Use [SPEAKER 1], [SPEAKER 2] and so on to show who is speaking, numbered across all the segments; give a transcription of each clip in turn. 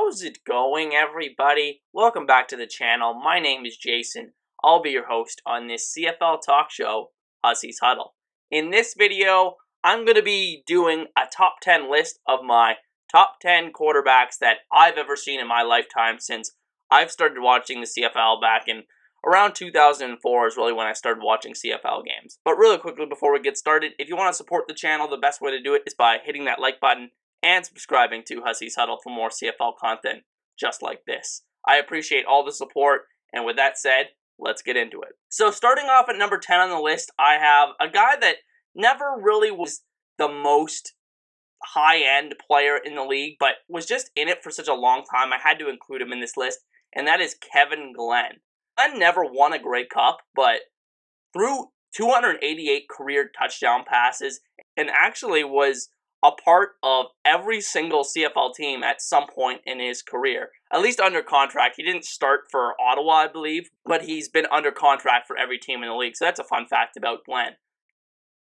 [SPEAKER 1] How's it going, everybody? Welcome back to the channel. My name is Jason. I'll be your host on this CFL talk show, Hussey's Huddle. In this video, I'm going to be doing a top 10 list of my top 10 quarterbacks that I've ever seen in my lifetime since I've started watching the CFL back in around 2004 is really when I started watching CFL games. But really quickly before we get started, if you want to support the channel, the best way to do it is by hitting that like button and subscribing to Hussey's Huddle for more CFL content just like this. I appreciate all the support, and with that said, let's get into it. So starting off at number 10 on the list, I have a guy that never really was the most high-end player in the league, but was just in it for such a long time, I had to include him in this list, and that is Kevin Glenn. Glenn never won a Grey Cup, but threw 288 career touchdown passes, and actually was a part of every single CFL team at some point in his career. At least under contract. He didn't start for Ottawa, I believe, but he's been under contract for every team in the league. So that's a fun fact about Glenn.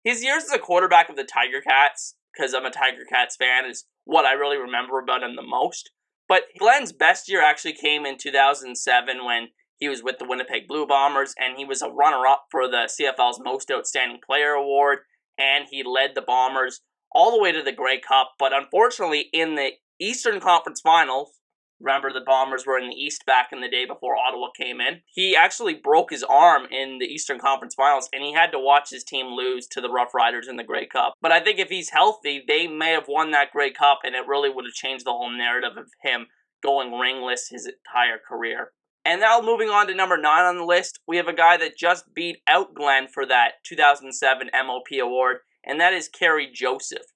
[SPEAKER 1] His years as a quarterback of the Tiger Cats, because I'm a Tiger Cats fan, is what I really remember about him the most. But Glenn's best year actually came in 2007 when he was with the Winnipeg Blue Bombers, and he was a runner-up for the CFL's Most Outstanding Player Award, and he led the Bombers all the way to the Grey Cup, but unfortunately in the Eastern Conference Finals, remember the Bombers were in the East back in the day before Ottawa came in, he actually broke his arm in the Eastern Conference Finals, and he had to watch his team lose to the Rough Riders in the Grey Cup. But I think if he's healthy, they may have won that Grey Cup, and it really would have changed the whole narrative of him going ringless his entire career. And now moving on to number 9 on the list, we have a guy that just beat out Glenn for that 2007 MOP award, and that is Kerry Joseph.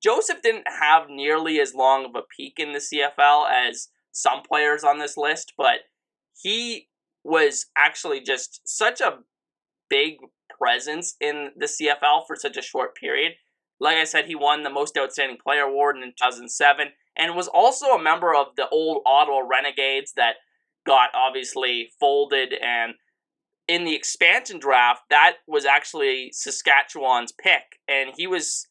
[SPEAKER 1] Joseph didn't have nearly as long of a peak in the CFL as some players on this list, but he was actually just such a big presence in the CFL for such a short period. Like I said, he won the Most Outstanding Player Award in 2007, and was also a member of the old Ottawa Renegades that got obviously folded, and in the expansion draft, that was actually Saskatchewan's pick, and he was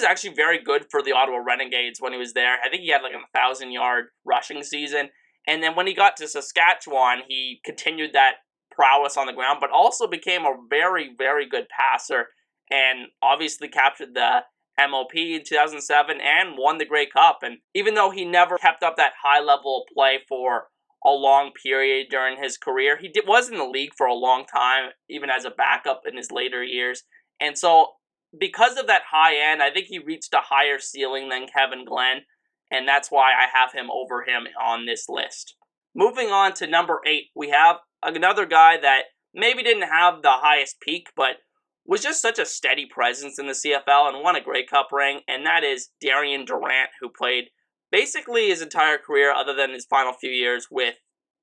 [SPEAKER 1] actually very good for the Ottawa Renegades when he was there. I think he had like a 1,000-yard rushing season, and then when he got to Saskatchewan, he continued that prowess on the ground, but also became a very, very good passer, and obviously captured the MOP in 2007 and won the Grey Cup. And even though he never kept up that high level of play for a long period during his career, he was in the league for a long time, even as a backup in his later years. And so, because of that high end, I think he reached a higher ceiling than Kevin Glenn, and that's why I have him over him on this list. Moving on to number 8, we have another guy that maybe didn't have the highest peak, but was just such a steady presence in the CFL and won a Grey Cup ring, and that is Darian Durant, who played basically his entire career, other than his final few years, with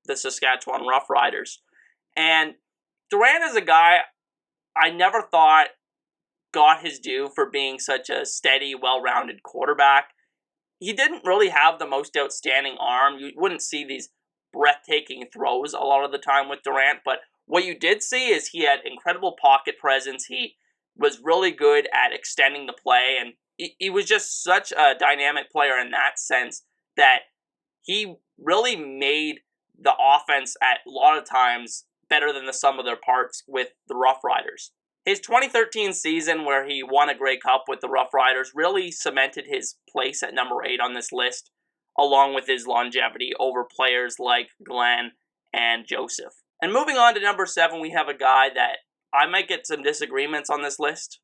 [SPEAKER 1] the Saskatchewan Roughriders. And Durant is a guy I never thought got his due for being such a steady, well-rounded quarterback. He didn't really have the most outstanding arm. You wouldn't see these breathtaking throws a lot of the time with Durant, but what you did see is he had incredible pocket presence. He was really good at extending the play, and he was just such a dynamic player in that sense that he really made the offense at a lot of times better than the sum of their parts with the Rough Riders. His 2013 season, where he won a Grey Cup with the Rough Riders, really cemented his place at number 8 on this list, along with his longevity over players like Glenn and Joseph. And moving on to number 7, we have a guy that I might get some disagreements on this list,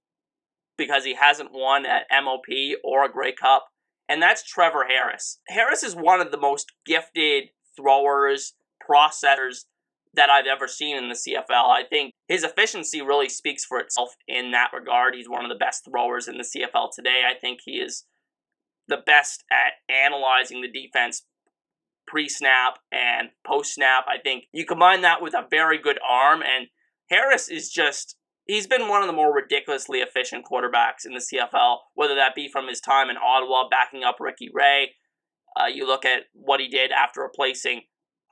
[SPEAKER 1] because he hasn't won at MOP or a Grey Cup, and that's Trevor Harris. Harris is one of the most gifted throwers, processors that I've ever seen in the CFL. I think his efficiency really speaks for itself in that regard. He's one of the best throwers in the CFL today. I think he is the best at analyzing the defense pre-snap and post-snap. I think you combine that with a very good arm, and Harris is just, he's been one of the more ridiculously efficient quarterbacks in the CFL, whether that be from his time in Ottawa backing up Ricky Ray. You look at what he did after replacing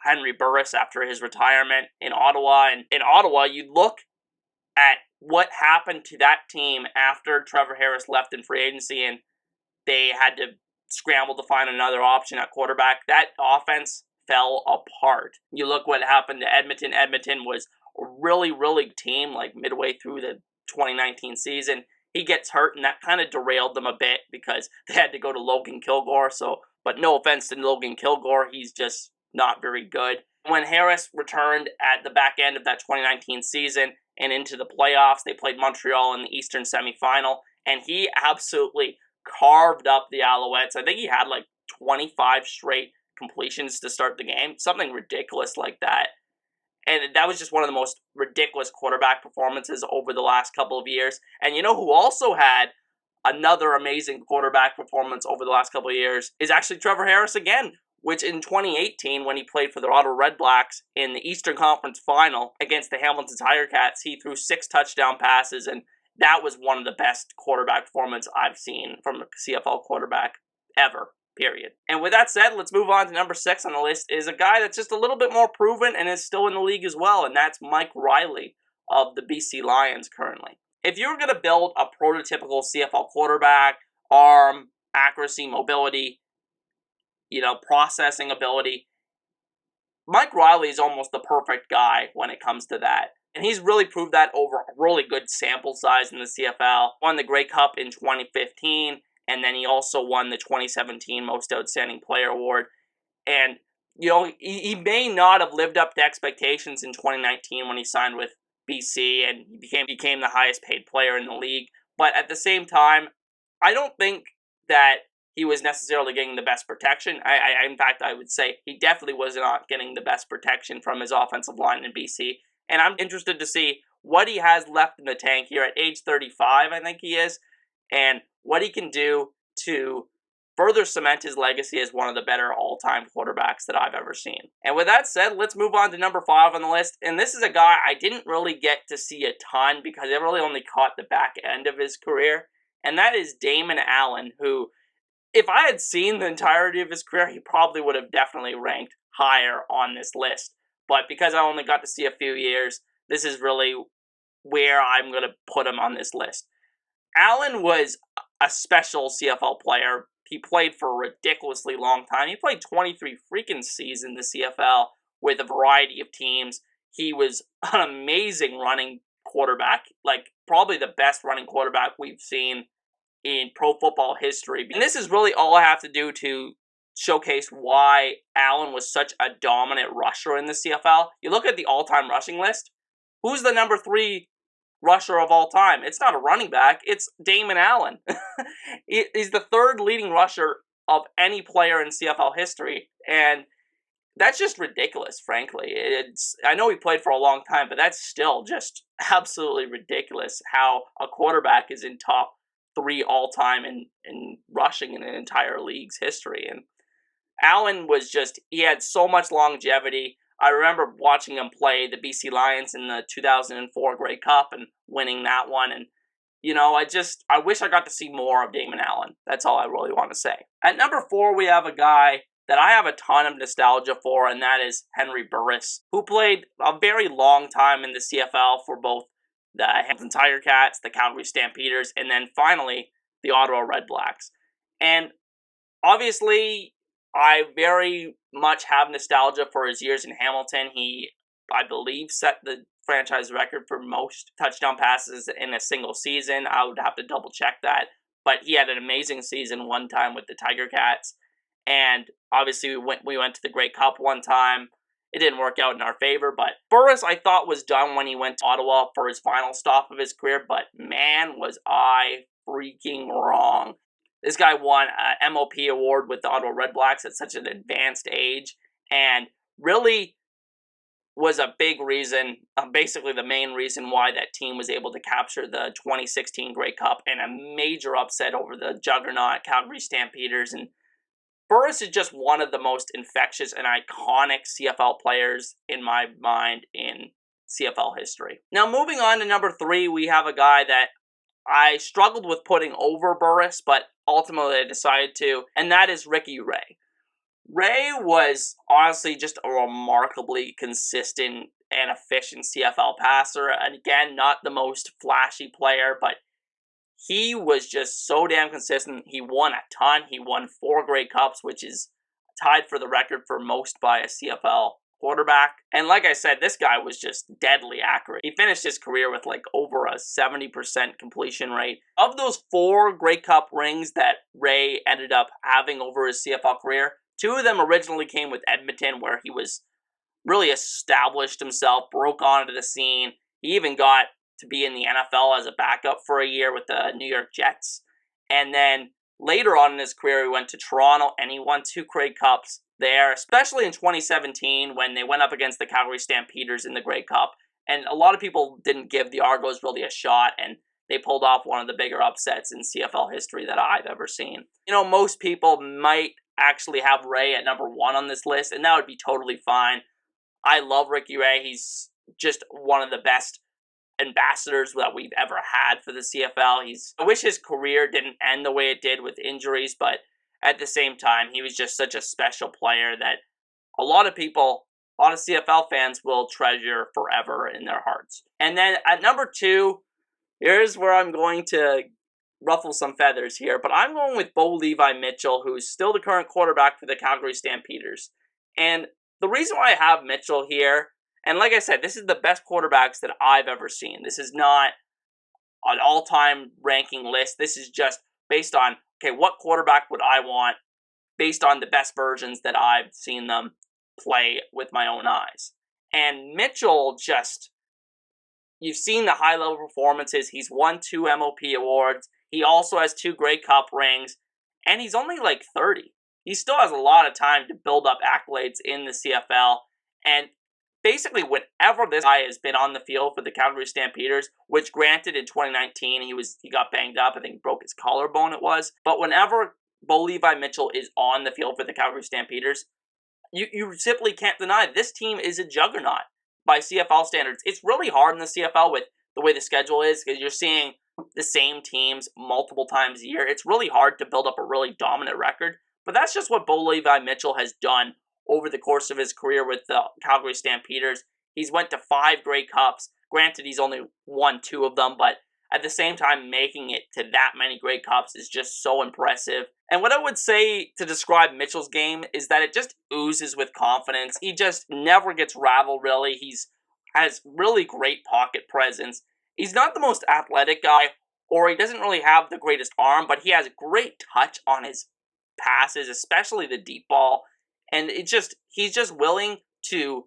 [SPEAKER 1] Henry Burris after his retirement in Ottawa. And in Ottawa, you look at what happened to that team after Trevor Harris left in free agency, and they had to scrambled to find another option at quarterback. That offense fell apart. You look what happened to Edmonton. Edmonton was a really, really team like midway through the 2019 season. He gets hurt, and that kind of derailed them a bit because they had to go to Logan Kilgore. But no offense to Logan Kilgore, he's just not very good. When Harris returned at the back end of that 2019 season and into the playoffs, they played Montreal in the Eastern semifinal, and he absolutely carved up the Alouettes. I think he had like 25 straight completions to start the game, something ridiculous like that. And that was just one of the most ridiculous quarterback performances over the last couple of years. And you know who also had another amazing quarterback performance over the last couple of years is actually Trevor Harris again, which in 2018, when he played for the Ottawa Red Blacks in the Eastern Conference Final against the Hamilton Tiger Cats, he threw 6 touchdown passes, and that was one of the best quarterback performances I've seen from a CFL quarterback ever, period. And with that said, let's move on to number 6 on the list, is a guy that's just a little bit more proven and is still in the league as well, and that's Mike Reilly of the BC Lions currently. If you were going to build a prototypical CFL quarterback, arm, accuracy, mobility, processing ability, Mike Reilly is almost the perfect guy when it comes to that. And he's really proved that over a really good sample size in the CFL. Won the Grey Cup in 2015, and then he also won the 2017 Most Outstanding Player Award. And, he may not have lived up to expectations in 2019 when he signed with BC and he became the highest paid player in the league. But at the same time, I don't think that he was necessarily getting the best protection. In fact, I would say he definitely was not getting the best protection from his offensive line in BC. And I'm interested to see what he has left in the tank here at age 35, I think he is, and what he can do to further cement his legacy as one of the better all-time quarterbacks that I've ever seen. And with that said, let's move on to number 5 on the list. And this is a guy I didn't really get to see a ton because I really only caught the back end of his career. And that is Damon Allen, who, if I had seen the entirety of his career, he probably would have definitely ranked higher on this list. But because I only got to see a few years, this is really where I'm going to put him on this list. Allen was a special CFL player. He played for a ridiculously long time. He played 23 freaking seasons in the CFL with a variety of teams. He was an amazing running quarterback, like probably the best running quarterback we've seen in pro football history. And this is really all I have to do to showcase why Allen was such a dominant rusher in the CFL. You look at the all-time rushing list. Who's the number 3 rusher of all time? It's not a running back. It's Damon Allen. He's the 3rd leading rusher of any player in CFL history. And that's just ridiculous, frankly. I know he played for a long time, but that's still just absolutely ridiculous how a quarterback is in top 3 all-time in rushing in an entire league's history. And Allen he had so much longevity. I remember watching him play the BC Lions in the 2004 Grey Cup and winning that one. And, I wish I got to see more of Damon Allen. That's all I really want to say. At number 4, we have a guy that I have a ton of nostalgia for, and that is Henry Burris, who played a very long time in the CFL for both the Hamilton Tiger Cats, the Calgary Stampeders, and then finally the Ottawa Red Blacks. And obviously, I very much have nostalgia for his years in Hamilton. He, I believe, set the franchise record for most touchdown passes in a single season. I would have to double check that. But he had an amazing season one time with the Tiger Cats. And obviously, we went to the Grey Cup one time. It didn't work out in our favor, but Burris, I thought, was done when he went to Ottawa for his final stop of his career, but man, was I freaking wrong. This guy won an MOP award with the Ottawa Red Blacks at such an advanced age, and really was a big reason, basically the main reason why that team was able to capture the 2016 Grey Cup and a major upset over the juggernaut Calgary Stampeders. And Burris is just one of the most infectious and iconic CFL players in my mind in CFL history. Now, moving on to number 3, we have a guy that I struggled with putting over Burris, but ultimately I decided to, and that is Ricky Ray. Ray was honestly just a remarkably consistent and efficient CFL passer, and again, not the most flashy player, but he was just so damn consistent. He won a ton. He won 4 Grey Cups, which is tied for the record for most by a CFL quarterback. And like I said, this guy was just deadly accurate. He finished his career with like over a 70% completion rate. Of those 4 Grey Cup rings that Ray ended up having over his CFL career, 2 of them originally came with Edmonton, where he was really established himself, broke onto the scene. He even got to be in the NFL as a backup for a year with the New York Jets. And then later on in his career, he went to Toronto and he won 2 Grey Cups there, especially in 2017 when they went up against the Calgary Stampeders in the Grey Cup. And a lot of people didn't give the Argos really a shot, and they pulled off one of the bigger upsets in CFL history that I've ever seen. You know, most people might actually have Ray at number 1 on this list, and that would be totally fine. I love Ricky Ray. He's just one of the best ambassadors that we've ever had for the CFL. I wish his career didn't end the way it did with injuries, but at the same time, he was just such a special player that a lot of CFL fans will treasure forever in their hearts. And then at number 2, here's where I'm going to ruffle some feathers here, but I'm going with Levi Mitchell, who's still the current quarterback for the Calgary Stampeders. And the reason why I have Mitchell here, and like I said, this is the best quarterbacks that I've ever seen. This is not an all-time ranking list. This is just based on, okay, what quarterback would I want based on the best versions that I've seen them play with my own eyes. And Mitchell you've seen the high-level performances. He's won 2 MOP awards. He also has 2 Grey Cup rings, and he's only like 30. He still has a lot of time to build up accolades in the CFL, and basically whenever this guy has been on the field for the Calgary Stampeders, which granted in 2019 he got banged up, I think broke his collarbone it was, but whenever Levi Mitchell is on the field for the Calgary Stampeders, you simply can't deny this team is a juggernaut by CFL standards. It's really hard in the CFL with the way the schedule is, because you're seeing the same teams multiple times a year. It's really hard to build up a really dominant record. But that's just what Levi Mitchell has done over the course of his career with the Calgary Stampeders. He's went to 5 Grey Cups. Granted, he's only won 2 of them, but at the same time, making it to that many Grey Cups is just so impressive. And what I would say to describe Mitchell's game is that it just oozes with confidence. He just never gets rattled, really. He has really great pocket presence. He's not the most athletic guy, or he doesn't really have the greatest arm, but he has great touch on his passes, especially the deep ball, and he's just willing to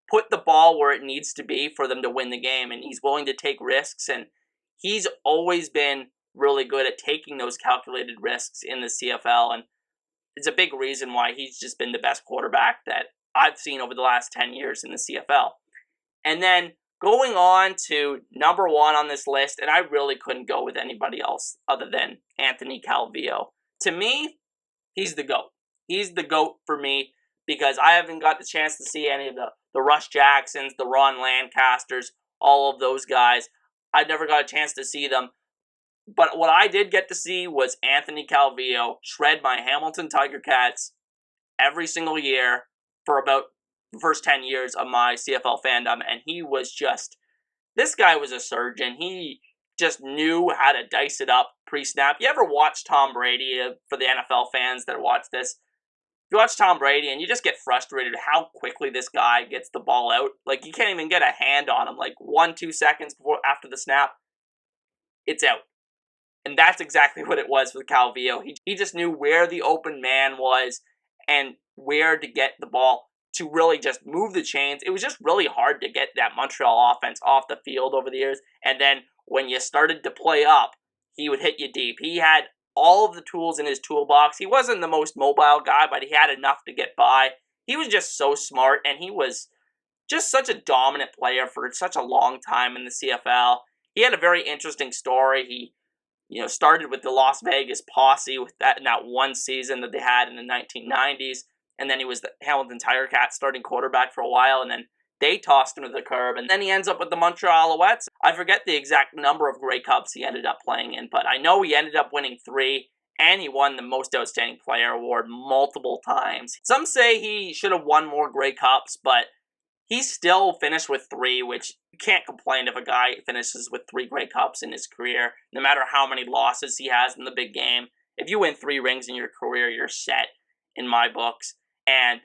[SPEAKER 1] put the ball where it needs to be for them to win the game, and he's willing to take risks, and he's always been really good at taking those calculated risks in the CFL, and it's a big reason why he's just been the best quarterback that I've seen over the last 10 years in the CFL. And then going on to number 1 on this list, and I really couldn't go with anybody else other than Anthony Calvillo. To me, he's the GOAT. He's the GOAT for me because I haven't got the chance to see any of the Russ Jacksons, the Ron Lancasters, all of those guys. I never got a chance to see them. But what I did get to see was Anthony Calvillo shred my Hamilton Tiger Cats every single year for about the first 10 years of my CFL fandom. And this guy was a surgeon. He just knew how to dice it up pre-snap. You ever watch Tom Brady, for the NFL fans that watch this? You watch Tom Brady and you just get frustrated how quickly this guy gets the ball out. Like, you can't even get a hand on him. Like, 1-2 seconds after the snap, it's out. And that's exactly what it was with Calvillo. He just knew where the open man was and where to get the ball to really just move the chains. It was just really hard to get that Montreal offense off the field over the years. And then when you started to play up, he would hit you deep. He had all of the tools in his toolbox. He wasn't the most mobile guy, but he had enough to get by. He was just so smart, and he was just such a dominant player for such a long time in the CFL. He had a very interesting story. He started with the Las Vegas Posse in that one season that they had in the 1990s, and then he was the Hamilton Tiger Cats starting quarterback for a while, and then they tossed him to the curb, and then he ends up with the Montreal Alouettes. I forget the exact number of Grey Cups he ended up playing in, but I know he ended up winning 3, and he won the Most Outstanding Player award multiple times. Some say he should have won more Grey Cups, but he still finished with 3, which you can't complain if a guy finishes with 3 Grey Cups in his career, no matter how many losses he has in the big game. If you win 3 rings in your career, you're set in my books. And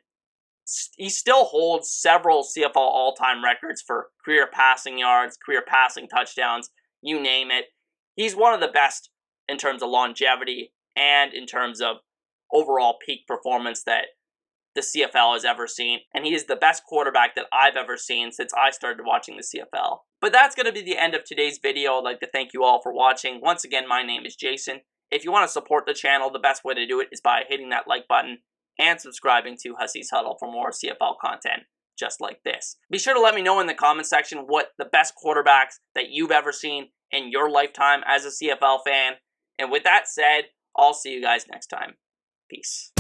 [SPEAKER 1] he still holds several CFL all-time records for career passing yards, career passing touchdowns, you name it. He's one of the best in terms of longevity and in terms of overall peak performance that the CFL has ever seen, and he is the best quarterback that I've ever seen since I started watching the CFL. But that's going to be the end of today's video. I'd like to thank you all for watching. Once again, my name is Jason. If you want to support the channel, the best way to do it is by hitting that like button and subscribing to Hussey's Huddle for more CFL content just like this. Be sure to let me know in the comment section what the best quarterbacks that you've ever seen in your lifetime as a CFL fan. And with that said, I'll see you guys next time. Peace.